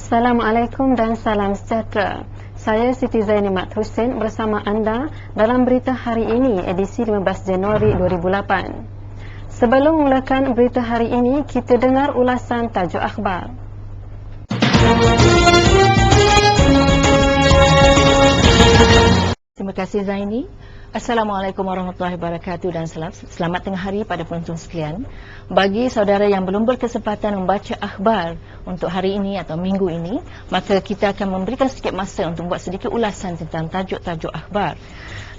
Assalamualaikum dan salam sejahtera. Saya Siti Zaini Mat Hussein bersama anda dalam berita hari ini edisi 15 Januari 2008. Sebelum mulakan berita hari ini, kita dengar ulasan tajuk akhbar. Terima kasih Zaini. Assalamualaikum warahmatullahi wabarakatuh dan selamat tengah hari pada penonton sekalian. Bagi saudara yang belum berkesempatan membaca akhbar untuk hari ini atau minggu ini, maka kita akan memberikan sedikit masa untuk buat sedikit ulasan tentang tajuk-tajuk akhbar.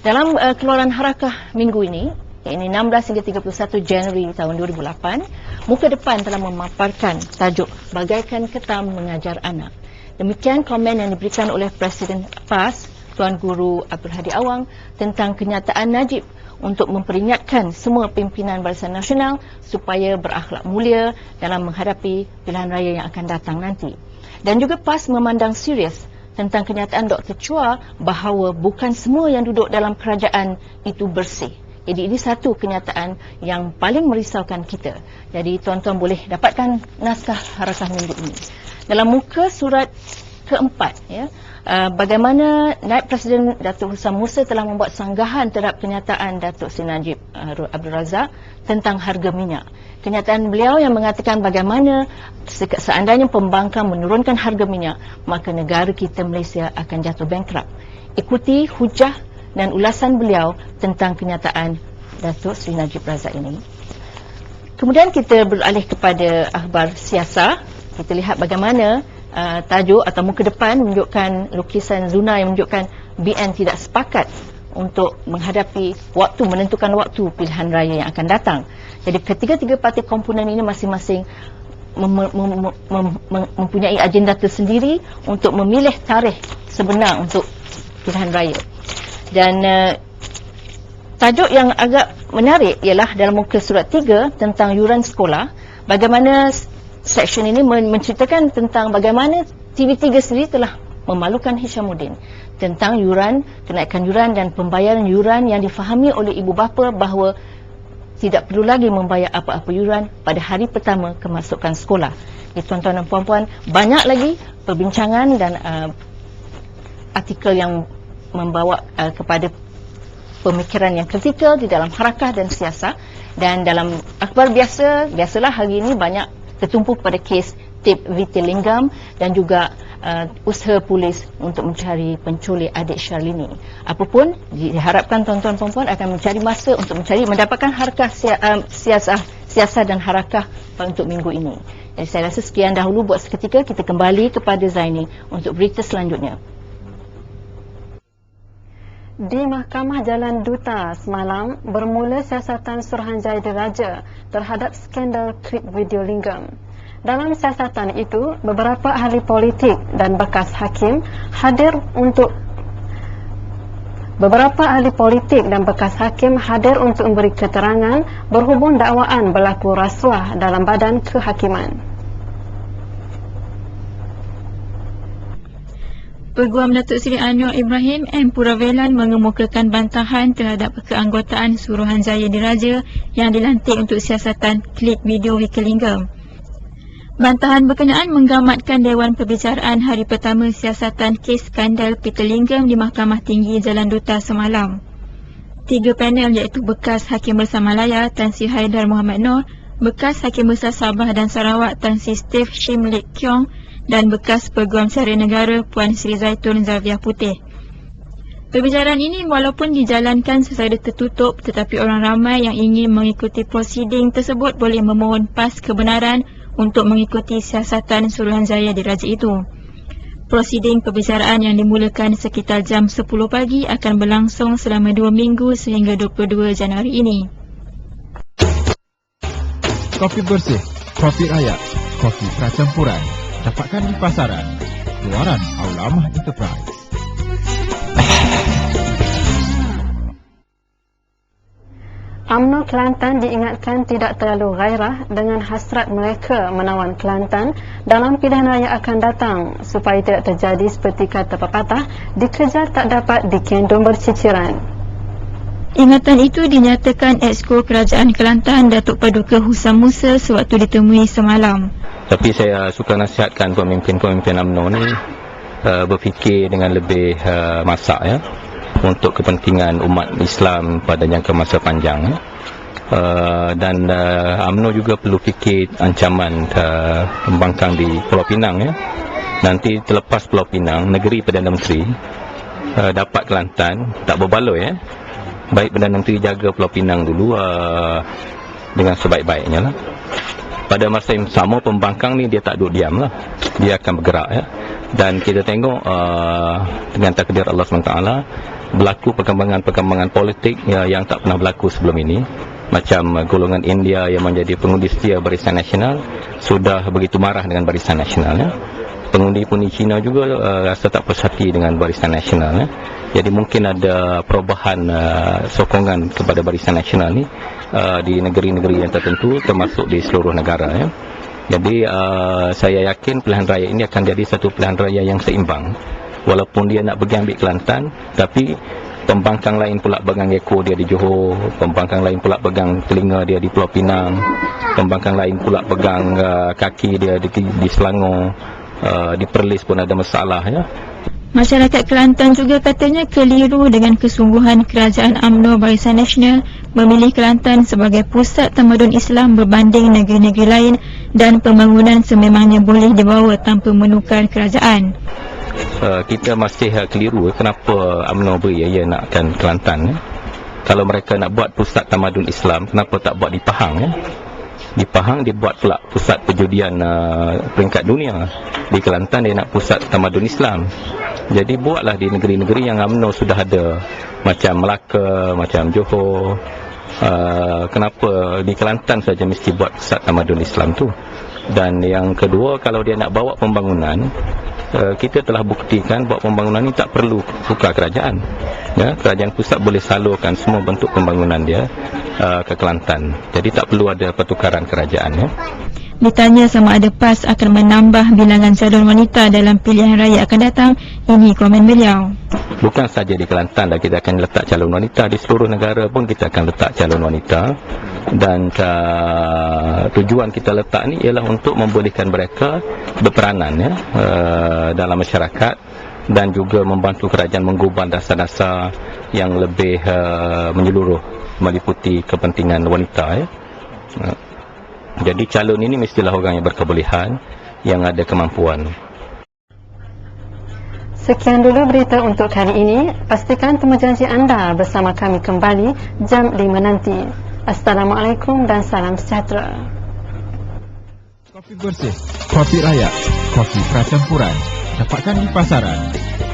Dalam keluaran Harakah minggu ini, yakni 16 hingga 31 Januari tahun 2008, muka depan telah memaparkan tajuk Bagaikan Ketam Mengajar Anak. Demikian komen yang diberikan oleh Presiden PAS Tuan Guru Abdul Hadi Awang tentang kenyataan Najib untuk memperingatkan semua pimpinan Barisan Nasional supaya berakhlak mulia dalam menghadapi pilihan raya yang akan datang nanti. Dan juga PAS memandang serius tentang kenyataan Dr. Chua bahawa bukan semua yang duduk dalam kerajaan itu bersih. Jadi ini satu kenyataan yang paling merisaukan kita. Jadi tuan-tuan boleh dapatkan naskah Harakah minggu ini. Dalam muka surat keempat, bagaimana Naib Presiden Datuk Husam Musa telah membuat sanggahan terhadap kenyataan Datuk Seri Najib Abdul Razak tentang harga minyak. Kenyataan beliau yang mengatakan bagaimana seandainya pembangkang menurunkan harga minyak, maka negara kita Malaysia akan jatuh bankrupt. Ikuti hujah dan ulasan beliau tentang kenyataan Datuk Seri Najib Razak ini. Kemudian kita beralih kepada akhbar siasah. Kita lihat bagaimana tajuk atau muka depan menunjukkan lukisan Zuna yang menunjukkan BN tidak sepakat untuk menghadapi menentukan waktu pilihan raya yang akan datang. Jadi ketiga-tiga parti komponen ini masing-masing mempunyai agenda tersendiri untuk memilih tarikh sebenar untuk pilihan raya. Dan tajuk yang agak menarik ialah dalam muka surat 3 tentang yuran sekolah. Bagaimana seksyen ini menceritakan tentang bagaimana TV3 sendiri telah memalukan Hishamuddin tentang yuran, kenaikan yuran dan pembayaran yuran yang difahami oleh ibu bapa bahawa tidak perlu lagi membayar apa-apa yuran pada hari pertama kemasukan sekolah. Tuan-tuan dan puan-puan, banyak lagi perbincangan dan artikel yang membawa kepada pemikiran yang kritikal di dalam harakah dan siasat. Dan dalam akhbar biasalah hari ini banyak tertumpu pada kes Tip Vitilingam dan juga usaha polis untuk mencari penculik adik Syarlini. Apapun, diharapkan tuan-tuan dan puan-puan akan mencari masa untuk mendapatkan harakah siasat dan harakah untuk minggu ini. Jadi saya rasa sekian dahulu buat seketika. Kita kembali kepada Zaini untuk berita selanjutnya. Di Mahkamah Jalan Duta semalam bermula siasatan Suruhanjaya Diraja terhadap skandal klip video Lingam. Dalam siasatan itu, beberapa ahli politik dan bekas hakim hadir untuk memberi keterangan berhubung dakwaan berlaku rasuah dalam badan kehakiman. Peguam Datuk Seri Anwar Ibrahim M. Puravelan mengemukakan bantahan terhadap keanggotaan Suruhanjaya Diraja yang dilantik untuk siasatan klip video Wikilinggam. Bantahan berkenaan menggamatkan Dewan Perbicaraan hari pertama siasatan kes skandal Peter Linggam di Mahkamah Tinggi Jalan Duta semalam. 3 panel iaitu bekas Hakim Besar Malaya Tan Sri Haidar Mohamad Noor, bekas Hakim Besar Sabah dan Sarawak Tan Sri Steve Shim Lik Kiong dan bekas Peguam Syariah Negara Puan Sri Zaitun Zaviah Putih. Perbicaraan ini walaupun dijalankan secara tertutup, tetapi orang ramai yang ingin mengikuti prosiding tersebut boleh memohon pas kebenaran untuk mengikuti siasatan Suruhanjaya Diraja itu. Prosiding perbicaraan yang dimulakan sekitar jam 10 pagi akan berlangsung selama 2 minggu sehingga 22 Januari ini. Kopi bersih, kopi rakyat, kopi pracampuran. Dapatkan di pasaran. Keluaran Aulamah Enterprise. UMNO Kelantan diingatkan tidak terlalu gairah dengan hasrat mereka menawan Kelantan dalam pilihan raya akan datang supaya tidak terjadi seperti kata pepatah, dikejar tak dapat dikendung berciciran. Ingatan itu dinyatakan Exco Kerajaan Kelantan Datuk Paduka Husam Musa sewaktu ditemui semalam. Tapi saya suka nasihatkan pemimpin-pemimpin UMNO ni berfikir dengan lebih masak ya, untuk kepentingan umat Islam pada jangka masa panjang ya. Dan UMNO juga perlu fikir ancaman pembangkang di Pulau Pinang ya. Nanti terlepas Pulau Pinang, negeri Perdana Menteri dapat Kelantan, tak berbaloi ya. Baik Perdana Menteri jaga Pulau Pinang dulu dengan sebaik-baiknya lah. Pada masa yang sama, pembangkang ni dia tak duduk diam lah, dia akan bergerak ya. Dan kita tengok dengan takdir Allah SWT berlaku perkembangan politik yang tak pernah berlaku sebelum ini. Macam golongan India yang menjadi pengundi setia Barisan Nasional sudah begitu marah dengan Barisan Nasional ya. Pengundi-pengundi Cina juga rasa tak puas hati dengan Barisan Nasional ya. Jadi mungkin ada perubahan sokongan kepada Barisan Nasional ni di negeri-negeri yang tertentu, termasuk di seluruh negara ya. Jadi saya yakin pilihan raya ini akan jadi satu pilihan raya yang seimbang. Walaupun dia nak pergi ambil Kelantan, tapi pembangkang lain pula pegang ekor dia di Johor, pembangkang lain pula pegang telinga dia di Pulau Pinang, pembangkang lain pula pegang kaki dia di Selangor, di Perlis pun ada masalah ya. Masyarakat Kelantan juga katanya keliru dengan kesungguhan kerajaan UMNO Barisan Nasional memilih Kelantan sebagai pusat tamadun Islam berbanding negeri-negeri lain, dan pembangunan sememangnya boleh dibawa tanpa menukar kerajaan. Kita masih keliru kenapa UMNO beri nakkan Kelantan ya. Kalau mereka nak buat pusat tamadun Islam, kenapa tak buat di Pahang ya? Di Pahang dia buat pula pusat perjudian peringkat dunia. Di Kelantan dia nak pusat tamadun Islam. Jadi buatlah di negeri-negeri yang UMNO sudah ada, macam Melaka, macam Johor. Kenapa di Kelantan saja mesti buat pusat tamadun Islam tu? Dan yang kedua, kalau dia nak bawa pembangunan, kita telah buktikan bahawa pembangunan ini tak perlu tukar kerajaan ya. Kerajaan pusat boleh salurkan semua bentuk pembangunan dia ke Kelantan. Jadi tak perlu ada pertukaran kerajaan ya. Ditanya sama ada PAS akan menambah bilangan calon wanita dalam pilihan raya akan datang, ini komen beliau. Bukan saja di Kelantan dah kita akan letak calon wanita, di seluruh negara pun kita akan letak calon wanita. Dan tujuan kita letak ni ialah untuk membolehkan mereka berperanan ya, dalam masyarakat, dan juga membantu kerajaan menggubal dasar-dasar yang lebih menyeluruh meliputi kepentingan wanita ya. Jadi calon ini mestilah orang yang berkebolehan, yang ada kemampuan. Sekian dulu berita untuk hari ini. Pastikan temu janji anda bersama kami kembali jam 5 nanti. Assalamualaikum dan salam sejahtera. Kopi bersih, kopi rakyat, kopi pracampuran. Dapatkan di pasaran.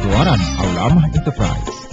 Keluaran Aulamah Enterprise.